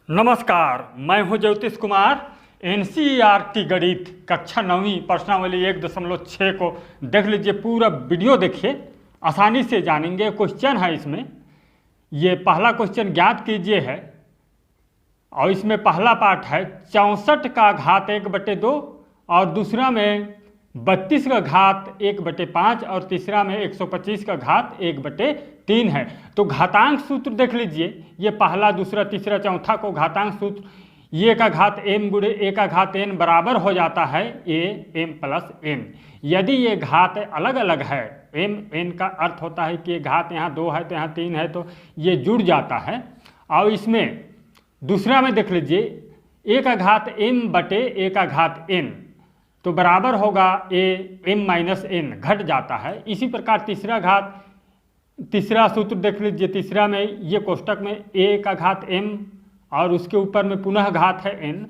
नमस्कार, मैं हूं ज्योतिष कुमार। एनसीईआरटी गणित कक्षा 9वीं प्रश्नावली 1.6 को देख लीजिए। पूरा वीडियो देखिए, आसानी से जानेंगे। क्वेश्चन है इसमें, ये पहला क्वेश्चन ज्ञात कीजिए है और इसमें पहला पार्ट है 64 का घात 1/2 और दूसरा में 32 का घात 1/5 और तीसरा में 125 का घात 1/3 है। तो घातांक सूत्र देख लीजिए, ये पहला दूसरा तीसरा चौथा को घातांक सूत्र, ये का घात m गुणे ए का घात n बराबर हो जाता है a m प्लस n। यदि ये घात अलग अलग है, m n का अर्थ होता है कि घात यहाँ 2 है तो यहाँ 3 है, तो ये जुड़ जाता है। और इसमें दूसरा में देख लीजिए, a का घात m बटे a का घात n तो बराबर होगा a m माइनस n, घट जाता है। इसी प्रकार तीसरा सूत्र देख लीजिए, तीसरा में ये कोष्टक में a का घात m और उसके ऊपर में पुनः घात है n,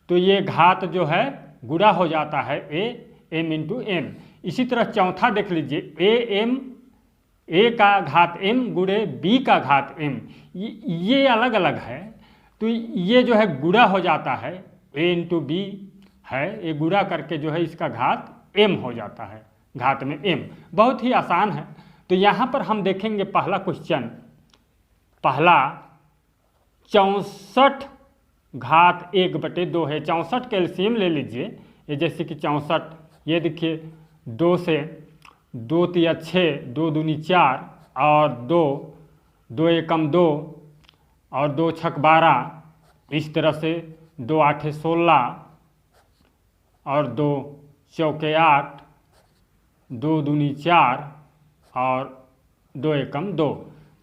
तो ये घात जो है गुणा हो जाता है a m इंटू n। इसी तरह चौथा देख लीजिए, a का घात m गुणे b का घात m, ये अलग अलग है, तो ये जो है गुणा हो जाता है a इंटू b है, ये गुणा करके जो है इसका घात m हो जाता है, घात में m। बहुत ही आसान है। तो यहाँ पर हम देखेंगे पहला क्वेश्चन, पहला 64 घात 1/2 है। 64 का एलसीएम ले लीजिए, ये जैसे कि 64, ये देखिए 2 से 2 तिया 6, 2 दूनी 4 और 2 एकम 2 और 2 छक 12, इस तरह से 2 आठे 16 और 2 चौके 8, 2 दूनी 4 और 2 एकम 2।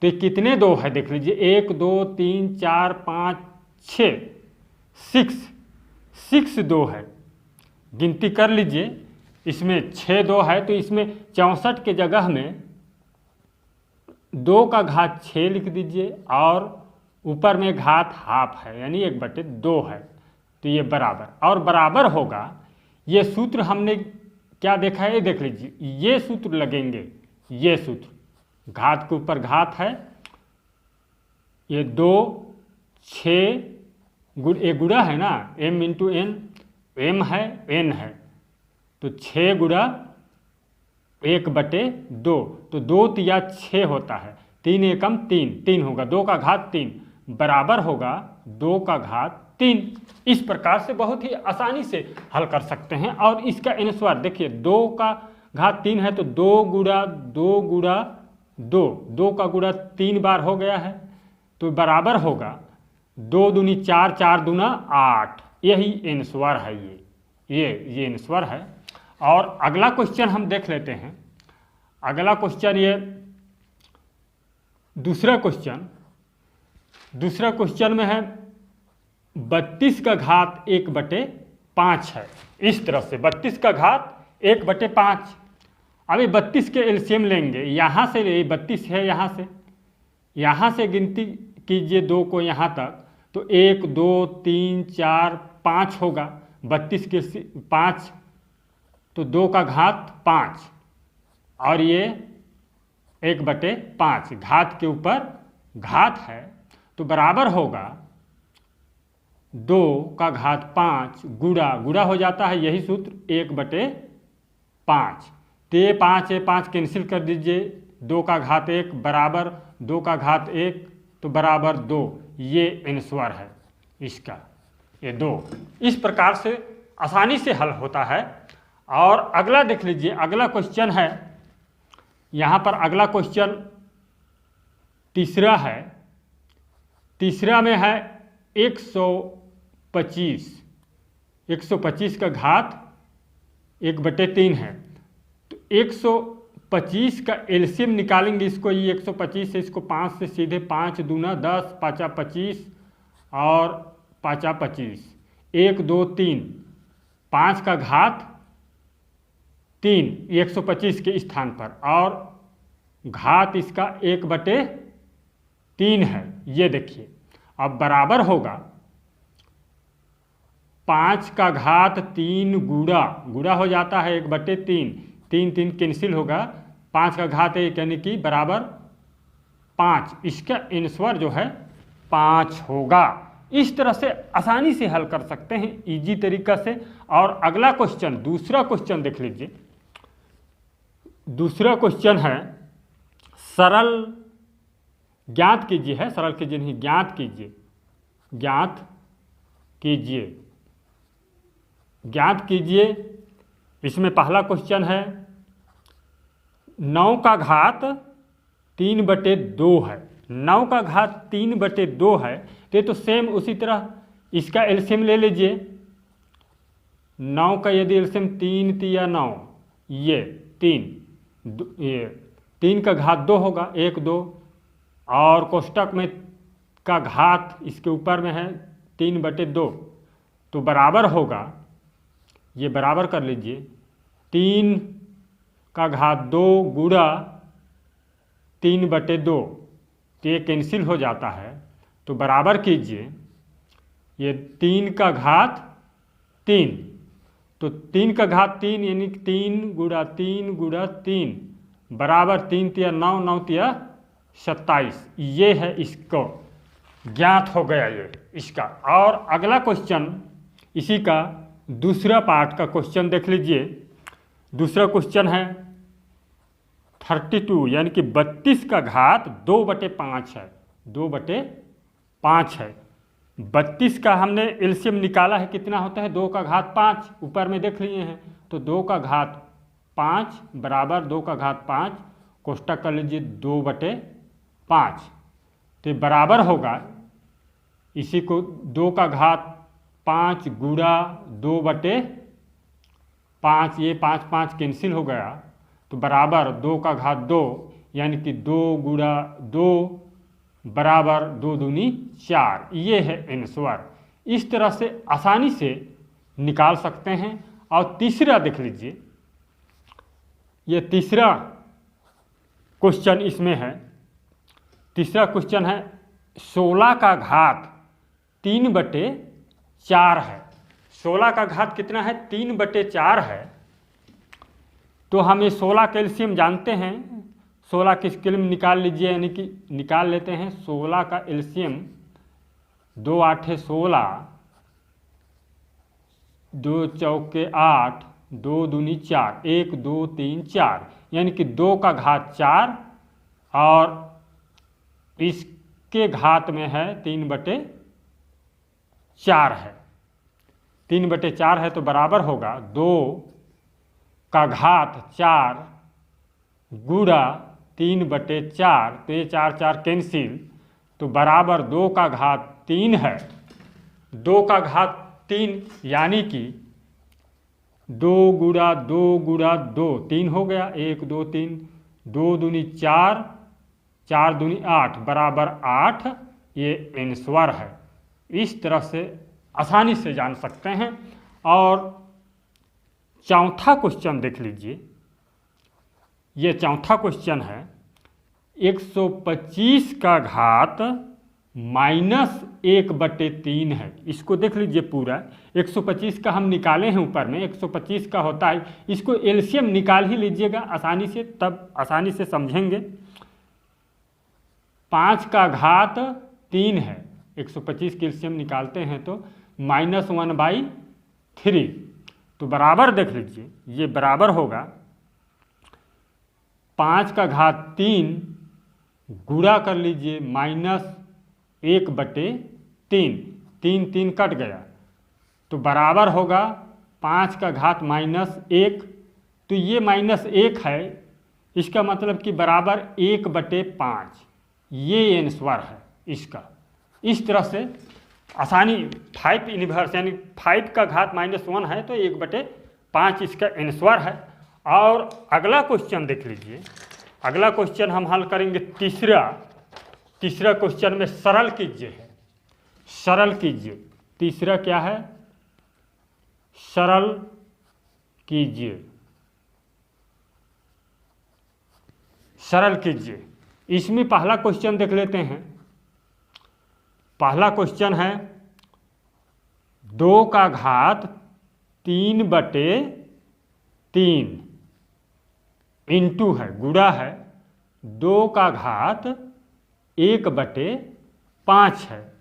तो ये कितने 2 है देख लीजिए, 1 2 3 4 5 6 6 2 है, गिनती कर लीजिए। इसमें 6 2 है, तो इसमें 64 के जगह में 2 का घात 6 लिख दीजिए और ऊपर में घात हाफ है, यानी 1/2 है। तो ये बराबर और बराबर होगा, ये सूत्र हमने क्या देखा है, ये देख लीजिए, ये सूत्र लगेंगे। ये सूत्र घात के ऊपर घात है, ये 2 6 ये गुणा है ना, m इंटू n, m है n है, तो 6 गुणा 1/2, तो 2 तिया 6 होता है, 3 एकम 3 होगा, 2 का घात 3 बराबर होगा 2 का घात 3। इस प्रकार से बहुत ही आसानी से हल कर सकते हैं। और इसका अनुस्वार देखिए, 2 का घात 3 है तो 2 गुणा 2 गुणा 2, 2 का गुणा 3 बार हो गया है, तो बराबर होगा 2 दूनी 4, 4 दूना 8। यही अनुस्वार है, ये अनुस्वार है। और अगला क्वेश्चन हम देख लेते हैं। अगला क्वेश्चन, ये दूसरा क्वेश्चन में है 32 का घात 1/5 है। इस तरह से 32 का घात 1/5। अभी 32 के एलसीएम लेंगे, यहाँ से 32 है, यहाँ से गिनती कीजिए 2 को यहाँ तक, तो 1 2 3 4 5 होगा। 32 के 5 तो 2 का घात 5 और ये 1/5, घात के ऊपर घात है, तो बराबर होगा 2 का घात 5 गुणा हो जाता है, यही सूत्र 1/5। तो ये 5 कैंसिल कर दीजिए, 2 का घात 1 बराबर 2 का घात 1 तो बराबर 2। ये अनुस्वार है इसका, ये 2। इस प्रकार से आसानी से हल होता है। और अगला देख लीजिए, अगला क्वेश्चन है, यहाँ पर अगला क्वेश्चन तीसरा है। तीसरा में है 125 का घात 1/3 है। तो 125 का एलसीएम निकालेंगे, इसको ये 125 से इसको 5 से सीधे 5 दूना 10, 5 25 और 5 25, 1 2 3, 5 का घात 3 125 के स्थान पर, और घात इसका 1/3 है, ये देखिए। अब बराबर होगा 5 का घात 3 गुणा हो जाता है 1/3, 3 कैंसिल होगा, 5 का घात 1 यानी कि बराबर 5। इसका अनुस्वार जो है 5 होगा। इस तरह से आसानी से हल कर सकते हैं इजी तरीका से। और अगला क्वेश्चन, दूसरा क्वेश्चन देख लीजिए। दूसरा क्वेश्चन है सरल ज्ञात कीजिए, है सरल कीजिए नहीं, ज्ञात कीजिए, ज्ञात कीजिए, ज्ञात कीजिए। इसमें पहला क्वेश्चन है 9 का घात 3/2 है। 9 का घात 3/2 है तो सेम उसी तरह इसका एलसीएम ले लीजिए। 9 का यदि एलसीएम 3 तिया 9, ये 3, ये 3 का घात 2 होगा, 1 2, और कोष्टक में का घात इसके ऊपर में है 3/2, तो बराबर होगा, ये बराबर कर लीजिए, 3 का घात 2 गुणा 3/2, तो ये कैंसिल हो जाता है। तो बराबर कीजिए, ये 3 का घात 3, तो 3 का घात 3 यानी 3 गुणा 3 गुणा 3 बराबर 3 तिया 9, 9 तिया 27। ये है, इसको ज्ञात हो गया ये इसका। और अगला क्वेश्चन इसी का दूसरा पार्ट का क्वेश्चन देख लीजिए। दूसरा क्वेश्चन है 32 यानी कि 32 का घात 2/5 है, 2/5 है। 32 का हमने एलसीएम निकाला है, कितना होता है, 2 का घात 5, ऊपर में देख लिए हैं। तो 2 का घात 5 बराबर 2 का घात 5, कोष्टक कर लीजिए 2/5, तो बराबर होगा, इसी को 2 का घात 5 गुणा 2/5, ये 5 5 कैंसिल हो गया, तो बराबर 2 का घात 2 यानी कि 2 गुणा 2 बराबर 2 दूनी 4। ये है आंसर। इस तरह से आसानी से निकाल सकते हैं। और तीसरा देख लीजिए, ये तीसरा क्वेश्चन इसमें है। तीसरा क्वेश्चन है 16 का घात 3/4 है। 16 का घात कितना है, 3/4 है। तो हम ये 16 का एलसीएम जानते हैं, 16 के एलसीएम निकाल लीजिए, यानी कि निकाल लेते हैं 16 का एलसीएम, 2 8 16, 2 चौके 8, 2 दूनी 4, 1 2 3 4, यानी कि 2 का घात 4 और इसके घात में है 3/4 है, 3/4 है, तो बराबर होगा 2 का घात 4 गुणा 3/4, तो ये 4 4 कैंसिल, तो बराबर 2 का घात 3 है। 2 का घात 3 यानी कि 2 गुणा 2 गुणा 2, 3 हो गया, 1 2 3, 2 दूनी 4, 4 दूनी 8 बराबर 8, ये आंसर है। इस तरह से आसानी से जान सकते हैं। और चौथा क्वेश्चन देख लीजिए। ये चौथा क्वेश्चन है 125 का घात -1/3 है। इसको देख लीजिए पूरा, 125 का हम निकाले हैं, ऊपर में 125 का होता है, इसको एलसीएम निकाल ही लीजिएगा आसानी से, तब आसानी से समझेंगे। 5 का घात 3 है, 125 के एलसीएम निकालते हैं तो -1/3, तो बराबर देख लीजिए, ये बराबर होगा 5 का घात 3 गुणा कर लीजिए -1/3, 3 3 कट गया, तो बराबर होगा 5 का घात -1, तो ये -1 है, इसका मतलब कि बराबर 1/5, ये आंसर है इसका। इस तरह से आसानी 5 इनवर्स यानी 5 का घात -1 है, तो 1/5 इसका आंसर है। और अगला क्वेश्चन देख लीजिए। अगला क्वेश्चन हम हल करेंगे तीसरा क्वेश्चन में सरल कीजिए है, सरल कीजिए। तीसरा क्या है, सरल कीजिए, सरल कीजिए। इसमें पहला क्वेश्चन देख लेते हैं। पहला क्वेश्चन है 2 का घात 3/3 इंटू है, गुणा है 2 का घात 1/5 है।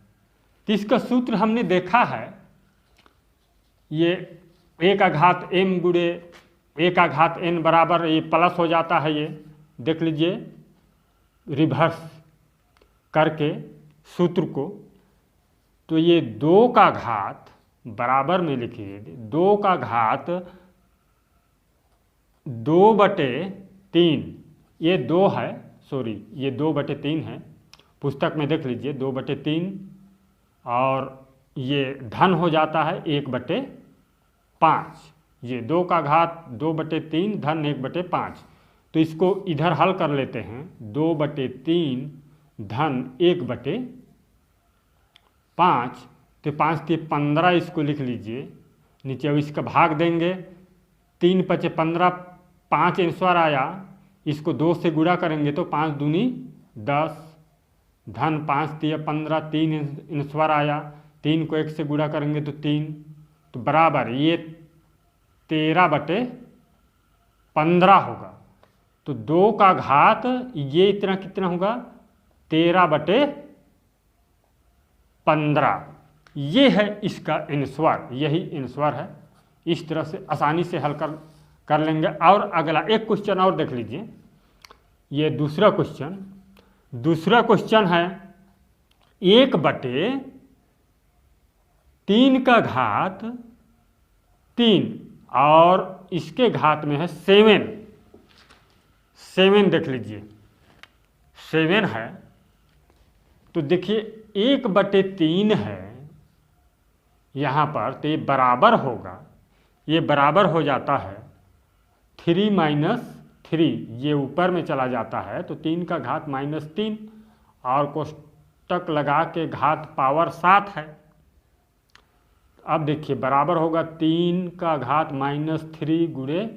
तो इसका सूत्र हमने देखा है, ये a का घात m गुणे a का घात n बराबर ये प्लस हो जाता है। ये देख लीजिए रिवर्स करके सूत्र को, तो ये 2 का घात बराबर में लिखिए 2 का घात 2/3, ये 2 है, सॉरी ये 2/3 है, पुस्तक में देख लीजिए 2/3, और ये धन हो जाता है 1/5। ये 2 का घात 2/3 धन 1/5, तो इसको इधर हल कर लेते हैं। 2/3 धन 1/5, तो 5 के 15 इसको लिख लीजिए नीचे। अब इसका भाग देंगे, 3 × 15 5 आंसर आया, इसको 2 से गुणा करेंगे तो 5 दूनी 10, धन 5 × 15 3 आंसर आया, 3 को 1 से गुणा करेंगे तो 3, तो बराबर ये 13/15 होगा। तो 2 का घात ये इतना कितना होगा 13/15, ये है इसका आंसर, यही आंसर है। इस तरह से आसानी से हल कर लेंगे। और अगला एक क्वेश्चन और देख लीजिए, ये दूसरा क्वेश्चन है 1/3 का घात 3 और इसके घात में है 7 देख लीजिए 7 है। तो देखिए 1/3 है यहाँ पर, तो ये बराबर होगा, ये बराबर हो जाता है 3 - 3, ये ऊपर में चला जाता है तो 3 का घात -3 और कोष्टक लगा के घात पावर 7 है। अब देखिए बराबर होगा 3 का घात -3 गुणे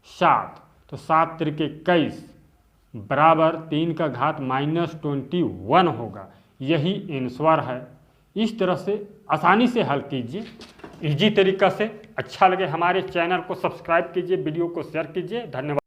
7, तो 7 × 3 = 21 बराबर 3 का घात -21 होगा, यही आंसर है। इस तरह से आसानी से हल कीजिए, इजी तरीका से। अच्छा लगे हमारे चैनल को सब्सक्राइब कीजिए, वीडियो को शेयर कीजिए। धन्यवाद।